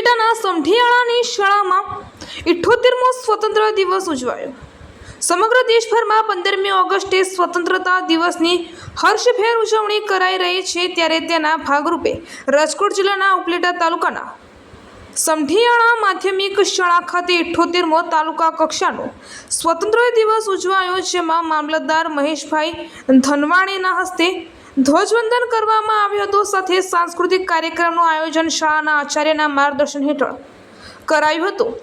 ઉપલેટાના સમઢિયાળાની શાળામાં 78મો સ્વતંત્ર દિવસ ઉજવાયો। સમગ્ર દેશભરમાં 15મી ઓગસ્ટે સ્વતંત્રતા દિવસની હર્ષભેર ઉજવણી કરાઈ રહી છે, ત્યારે તેના ભાગરૂપે રાજકોટ જિલ્લાના ઉપલેટા તાલુકાના સમઢિયાળા માધ્યમિક શાળા ખાતે 78મો તાલુકા કક્ષાનો સ્વતંત્ર દિવસ ઉજવાયો, જેમાં મામલતદાર મહેશભાઈ ધનવાણીના હસ્તે ધ્વજવંદન કરવામાં આવ્યું હતું। સાથે સાંસ્કૃતિક કાર્યક્રમનું આયોજન શાળાના આચાર્યના માર્ગદર્શન હેઠળ કરાયું હતું।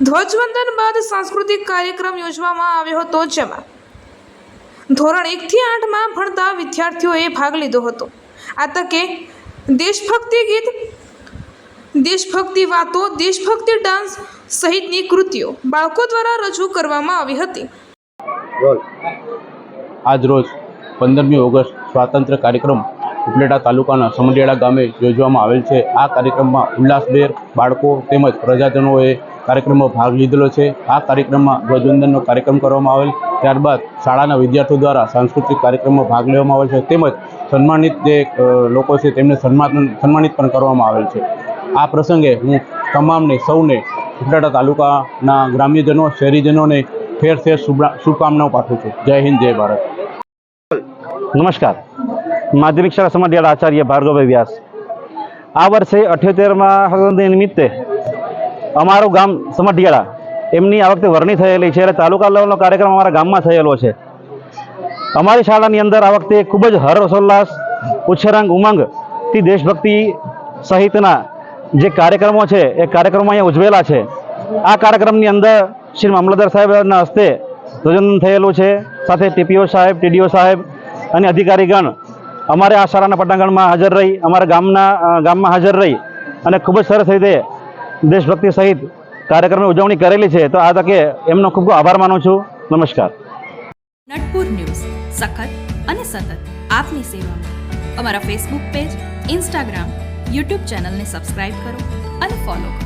ધ્વજવંદન બાદ સાંસ્કૃતિક કાર્યક્રમ યોજવામાં આવ્યો હતો, જેમાં ધોરણ 1 થી 8માં ભણતા વિદ્યાર્થીઓએ ભાગ લીધો હતો। આ તકે દેશભક્તિ ગીત, દેશભક્તિ વાતો, દેશભક્તિ ડાન્સ સહિતની કૃતિઓ બાળકો દ્વારા રજૂ કરવામાં આવી હતી। આજ રોજ 15મી ઓગસ્ટ સ્વાતંત્ર્ય કાર્યક્રમ ઉપલેટા તાલુકાના સમઢિયાળા ગામે યોજવામાં આવેલ છે। આ કાર્યક્રમમાં ઉલ્લાસભેર બાળકો તેમજ પ્રજાજનોએ કાર્યક્રમમાં ભાગ લીધેલો છે। આ કાર્યક્રમમાં ધ્વજવંદનનો કાર્યક્રમ કરવામાં આવેલ, ત્યારબાદ શાળાના વિદ્યાર્થીઓ દ્વારા સાંસ્કૃતિક કાર્યક્રમમાં ભાગ લેવામાં આવેલ છે, તેમજ સન્માનિત જે લોકો છે તેમને સન્માનિત પણ કરવામાં આવેલ છે। આ પ્રસંગે હું સૌને ઉપલેટા તાલુકાના ગ્રામ્યજનો, શહેરીજનોને ઠેર ઠેર શુભકામનાઓ પાઠવું છું। જય હિન્દ, જય ભારત। નમસ્કાર। માધ્યમિક શાળા સમઢિયાળા આચાર્ય ભાર્ગવભાઈ વ્યાસ। આ વર્ષે 78મા સ્વતંત્રતા નિમિત્તે અમારું ગામ સમઢિયાળા એમની આ વખતે વરણી થયેલી છે, એટલે તાલુકા લેવલનો કાર્યક્રમ અમારા ગામમાં થયેલો છે। અમારી શાળાની અંદર આ વખતે ખૂબ જ હર્ષોલ્લાસ, ઉચ્છરાંગ, ઉમંગથી દેશભક્તિ સહિતના જે કાર્યક્રમો છે એ કાર્યક્રમો અહીંયા ઉજવેલા છે। આ કાર્યક્રમની અંદર શ્રી મામલતદાર સાહેબના હસ્તે ધ્વજવંદન થયેલું છે, સાથે ટીપીઓ સાહેબ, ટીડીઓ સાહેબ અને અધિકારીગણ અમારે આ શાળાના પટાંગણમાં હાજર રહી, અમારા ગામમાં હાજર રહી અને ખૂબ જ સરસ રીતે દેશભક્તિ સહિત કાર્યક્રમની ઉજવણી કરેલી છે। તો આ તકે એમનો ખૂબ ખૂબ આભાર માનું છું। નમસ્કાર। નટપુર ન્યૂઝ સખત અને સતત આપની સેવામાં। અમારા ફેસબુક પેજ, ઇન્સ્ટાગ્રામ, યુટ્યુબ ચેનલને સબસ્ક્રાઇબ કરો અને ફોલો કરો।